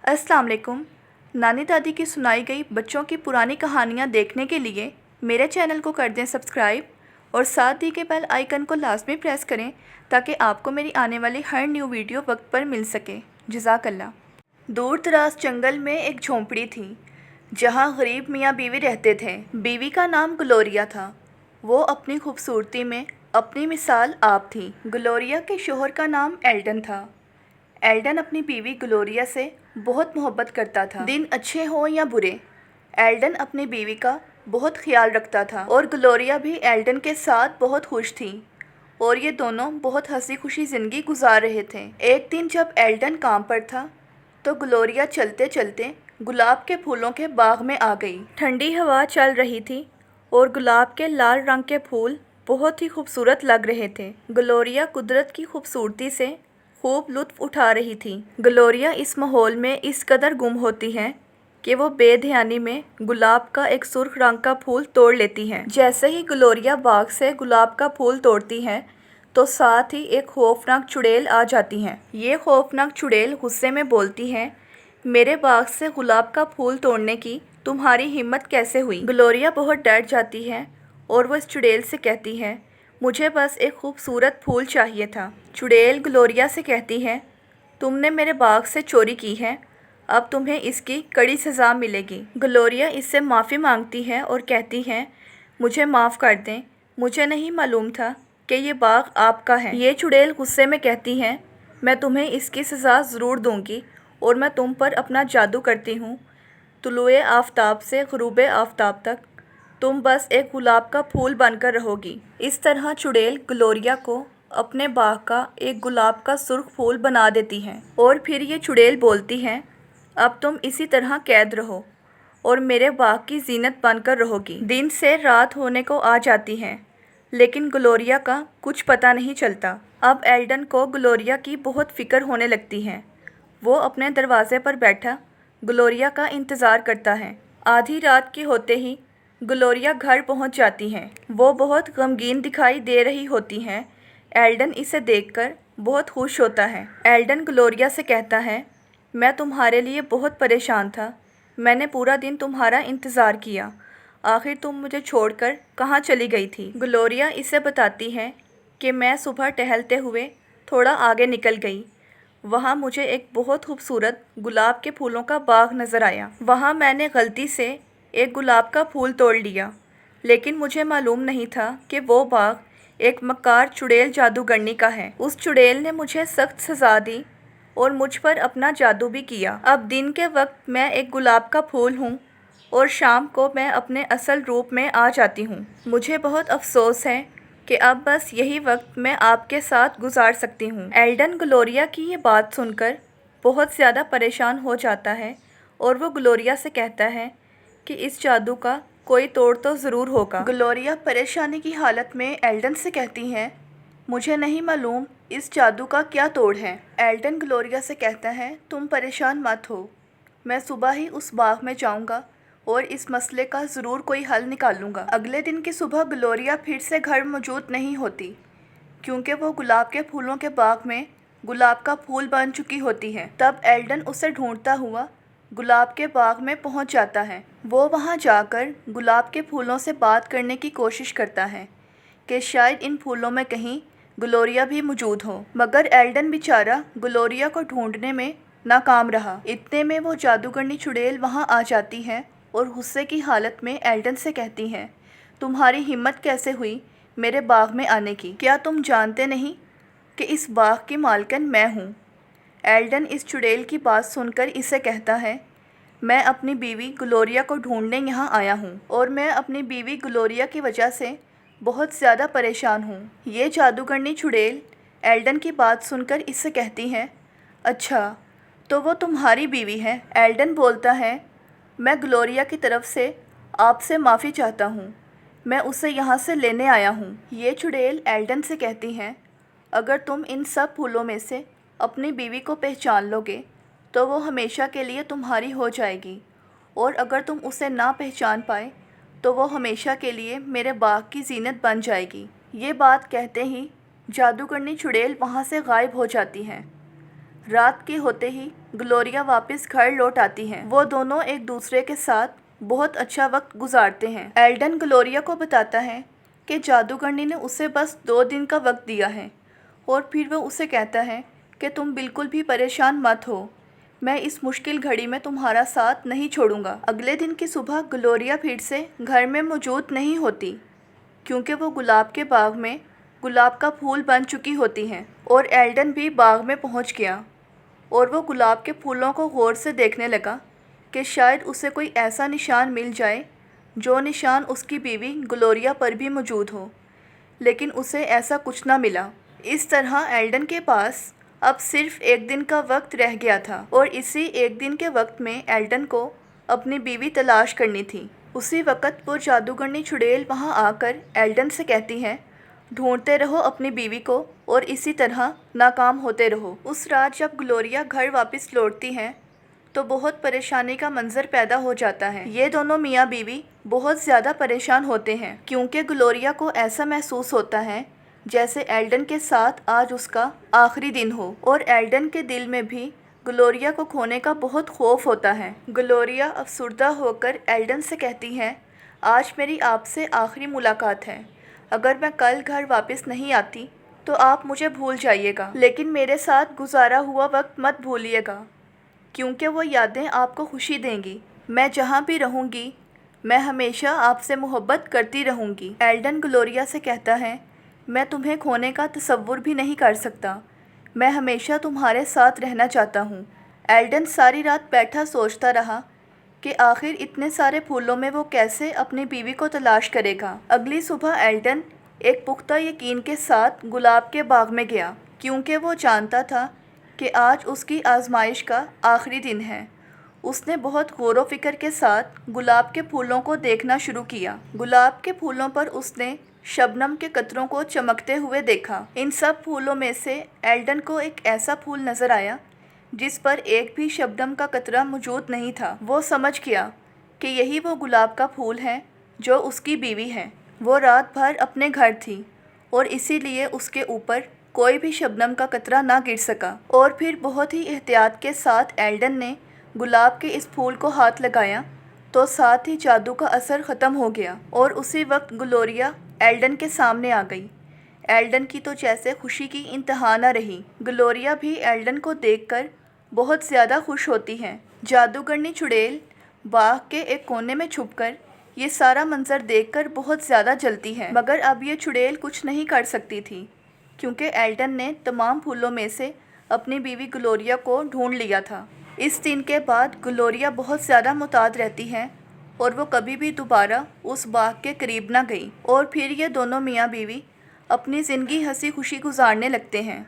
अस्सलाम वालेकुम। नानी दादी की सुनाई गई बच्चों की पुरानी कहानियाँ देखने के लिए मेरे चैनल को कर दें सब्सक्राइब और साथ दी के बेल आइकन को लाजमी प्रेस करें ताकि आपको मेरी आने वाली हर न्यू वीडियो वक्त पर मिल सके। जज़ाकल्लाह। दूर दराज जंगल में एक झोंपड़ी थी जहाँ गरीब मियाँ बीवी रहते थे। बीवी का नाम ग्लोरिया था। वो अपनी खूबसूरती में अपनी मिसाल आप थी। ग्लोरिया के शोहर का नाम एल्डन था। एल्डन अपनी बीवी ग्लोरिया से बहुत मोहब्बत करता था। दिन अच्छे हों या बुरे, एल्डन अपनी बीवी का बहुत ख्याल रखता था और ग्लोरिया भी एल्डन के साथ बहुत खुश थी और ये दोनों बहुत हंसी खुशी ज़िंदगी गुजार रहे थे। एक दिन जब एल्डन काम पर था तो ग्लोरिया चलते चलते गुलाब के फूलों के बाग में आ गई। ठंडी हवा चल रही थी और गुलाब के लाल रंग के फूल बहुत ही खूबसूरत लग रहे थे। ग्लोरिया कुदरत की खूबसूरती से खूब लुत्फ़ उठा रही थी। ग्लोरिया इस माहौल में इस कदर गुम होती है कि वो बेध्यानी में गुलाब का एक सुर्ख रंग का फूल तोड़ लेती है। जैसे ही ग्लोरिया बाग से गुलाब का फूल तोड़ती है तो साथ ही एक खौफनाक चुड़ैल आ जाती है। ये खौफनाक चुड़ैल गुस्से में बोलती है, मेरे बाग से गुलाब का फूल तोड़ने की तुम्हारी हिम्मत कैसे हुई? ग्लोरिया बहुत डर जाती है और वो इस चुड़ैल से कहती है, मुझे बस एक खूबसूरत फूल चाहिए था। चुड़ैल ग्लोरिया से कहती है, तुमने मेरे बाग से चोरी की है, अब तुम्हें इसकी कड़ी सज़ा मिलेगी। ग्लोरिया इससे माफ़ी मांगती है और कहती है, मुझे माफ़ कर दें, मुझे नहीं मालूम था कि ये बाग आपका है। ये चुड़ैल गुस्से में कहती है, मैं तुम्हें इसकी सज़ा ज़रूर दूंगी और मैं तुम पर अपना जादू करती हूँ। तुलुए आफ़ताब से ग़ुरूबे आफ़ताब तक तुम बस एक गुलाब का फूल बनकर रहोगी। इस तरह चुड़ैल ग्लोरिया को अपने बाग का एक गुलाब का सुर्ख फूल बना देती है और फिर ये चुड़ैल बोलती है, अब तुम इसी तरह कैद रहो और मेरे बाग की जीनत बनकर रहोगी। दिन से रात होने को आ जाती है लेकिन ग्लोरिया का कुछ पता नहीं चलता। अब एल्डन को ग्लोरिया की बहुत फ़िक्र होने लगती है। वो अपने दरवाजे पर बैठा ग्लोरिया का इंतज़ार करता है। आधी रात के होते ही ग्लोरिया घर पहुंच जाती हैं। वो बहुत गमगीन दिखाई दे रही होती हैं। एल्डन इसे देखकर बहुत खुश होता है। एल्डन ग्लोरिया से कहता है, मैं तुम्हारे लिए बहुत परेशान था। मैंने पूरा दिन तुम्हारा इंतज़ार किया। आखिर तुम मुझे छोड़कर कहाँ चली गई थी? ग्लोरिया इसे बताती है कि मैं सुबह टहलते हुए थोड़ा आगे निकल गई। वहाँ मुझे एक बहुत खूबसूरत गुलाब के फूलों का बाग नज़र आया। वहाँ मैंने गलती से एक गुलाब का फूल तोड़ लिया, लेकिन मुझे मालूम नहीं था कि वो बाग एक मक्कार चुड़ैल जादूगरनी का है। उस चुड़ैल ने मुझे सख्त सज़ा दी और मुझ पर अपना जादू भी किया। अब दिन के वक्त मैं एक गुलाब का फूल हूँ और शाम को मैं अपने असल रूप में आ जाती हूँ। मुझे बहुत अफसोस है कि अब बस यही वक्त मैं आपके साथ गुजार सकती हूँ। एल्डन ग्लोरिया की ये बात सुनकर बहुत ज़्यादा परेशान हो जाता है और वो ग्लोरिया से कहता है कि इस जादू का कोई तोड़ तो ज़रूर होगा। ग्लोरिया परेशानी की हालत में एल्डन से कहती हैं, मुझे नहीं मालूम इस जादू का क्या तोड़ है। एल्डन ग्लोरिया से कहता है, तुम परेशान मत हो, मैं सुबह ही उस बाग में जाऊंगा और इस मसले का ज़रूर कोई हल निकालूंगा। अगले दिन की सुबह ग्लोरिया फिर से घर मौजूद नहीं होती क्योंकि वो गुलाब के फूलों के बाग में गुलाब का फूल बन चुकी होती है। तब एल्डन उसे ढूंढता हुआ गुलाब के बाग में पहुंच जाता है। वो वहां जाकर गुलाब के फूलों से बात करने की कोशिश करता है कि शायद इन फूलों में कहीं ग्लोरिया भी मौजूद हो, मगर एल्डन बेचारा ग्लोरिया को ढूंढने में नाकाम रहा। इतने में वो जादूगरनी चुड़ैल वहां आ जाती है और गुस्से की हालत में एल्डन से कहती है, तुम्हारी हिम्मत कैसे हुई मेरे बाग में आने की? क्या तुम जानते नहीं कि इस बाग की मालकिन मैं हूँ? एल्डन इस चुड़ैल की बात सुनकर इसे कहता है, मैं अपनी बीवी ग्लोरिया को ढूंढने यहाँ आया हूँ और मैं अपनी बीवी ग्लोरिया की वजह से बहुत ज़्यादा परेशान हूँ। ये जादूगरनी चुड़ैल एल्डन की बात सुनकर इससे कहती है, अच्छा तो वो तुम्हारी बीवी है? एल्डन बोलता है, मैं ग्लोरिया की तरफ से आपसे माफ़ी चाहता हूँ, मैं उसे यहाँ से लेने आया हूँ। ये चुड़ैल एल्डन से कहती हैं, अगर तुम इन सब फूलों में से अपनी बीवी को पहचान लोगे तो वो हमेशा के लिए तुम्हारी हो जाएगी और अगर तुम उसे ना पहचान पाए तो वो हमेशा के लिए मेरे बाग की जीनत बन जाएगी। ये बात कहते ही जादूगरनी चुड़ैल वहाँ से गायब हो जाती है। रात के होते ही ग्लोरिया वापस घर लौट आती हैं। वो दोनों एक दूसरे के साथ बहुत अच्छा वक्त गुजारते हैं। एल्डन ग्लोरिया को बताता है कि जादूगरनी ने उसे बस 2 दिन का वक्त दिया है और फिर वो उसे कहता है कि तुम बिल्कुल भी परेशान मत हो, मैं इस मुश्किल घड़ी में तुम्हारा साथ नहीं छोड़ूंगा। अगले दिन की सुबह ग्लोरिया फिर से घर में मौजूद नहीं होती क्योंकि वो गुलाब के बाग में गुलाब का फूल बन चुकी होती हैं और एल्डन भी बाग में पहुंच गया और वो गुलाब के फूलों को गौर से देखने लगा कि शायद उसे कोई ऐसा निशान मिल जाए जो निशान उसकी बीवी ग्लोरिया पर भी मौजूद हो, लेकिन उसे ऐसा कुछ ना मिला। इस तरह एल्डन के पास अब सिर्फ 1 दिन का वक्त रह गया था और इसी 1 दिन के वक्त में एल्डन को अपनी बीवी तलाश करनी थी। उसी वक्त वो जादूगरनी चुड़ैल वहाँ आकर एल्डन से कहती है, ढूंढते रहो अपनी बीवी को और इसी तरह नाकाम होते रहो। उस रात जब ग्लोरिया घर वापस लौटती हैं तो बहुत परेशानी का मंजर पैदा हो जाता है। ये दोनों मियाँ बीवी बहुत ज़्यादा परेशान होते हैं क्योंकि ग्लोरिया को ऐसा महसूस होता है जैसे एल्डन के साथ आज उसका आखिरी दिन हो और एल्डन के दिल में भी ग्लोरिया को खोने का बहुत खौफ होता है। ग्लोरिया अफसुर्दा होकर एल्डन से कहती है, आज मेरी आपसे आखिरी मुलाकात है, अगर मैं कल घर वापस नहीं आती तो आप मुझे भूल जाइएगा, लेकिन मेरे साथ गुजारा हुआ वक्त मत भूलिएगा क्योंकि वो यादें आपको खुशी देंगी। मैं जहाँ भी रहूँगी मैं हमेशा आपसे मोहब्बत करती रहूँगी। एल्डन ग्लोरिया से कहता है, मैं तुम्हें खोने का तसव्वुर भी नहीं कर सकता, मैं हमेशा तुम्हारे साथ रहना चाहता हूँ। एल्डन सारी रात बैठा सोचता रहा कि आखिर इतने सारे फूलों में वो कैसे अपनी बीवी को तलाश करेगा। अगली सुबह एल्डन एक पुख्ता यकीन के साथ गुलाब के बाग में गया क्योंकि वो जानता था कि आज उसकी आजमाइश का आखिरी दिन है। उसने बहुत गौर व फिक्र के साथ गुलाब के फूलों को देखना शुरू किया। गुलाब के फूलों पर उसने शबनम के कतरों को चमकते हुए देखा। इन सब फूलों में से एल्डन को एक ऐसा फूल नज़र आया जिस पर एक भी शबनम का कतरा मौजूद नहीं था। वो समझ गया कि यही वो गुलाब का फूल है जो उसकी बीवी है। वो रात भर अपने घर थी और इसीलिए उसके ऊपर कोई भी शबनम का कतरा ना गिर सका। और फिर बहुत ही एहतियात के साथ एल्डन ने गुलाब के इस फूल को हाथ लगाया तो साथ ही जादू का असर ख़त्म हो गया और उसी वक्त ग्लोरिया एल्डन के सामने आ गई। एल्डन की तो जैसे खुशी की इंतहा न रही। ग्लोरिया भी एल्डन को देखकर बहुत ज़्यादा खुश होती हैं। जादूगरनी चुड़ैल बाग के एक कोने में छुपकर ये सारा मंजर देखकर बहुत ज़्यादा जलती है, मगर अब ये चुड़ैल कुछ नहीं कर सकती थी क्योंकि एल्डन ने तमाम फूलों में से अपनी बीवी ग्लोरिया को ढूंढ लिया था। इस दिन के बाद ग्लोरिया बहुत ज़्यादा मुताद रहती है और वो कभी भी दोबारा उस बाग के करीब ना गई और फिर ये दोनों मियाँ बीवी अपनी ज़िंदगी हंसी खुशी गुजारने लगते हैं।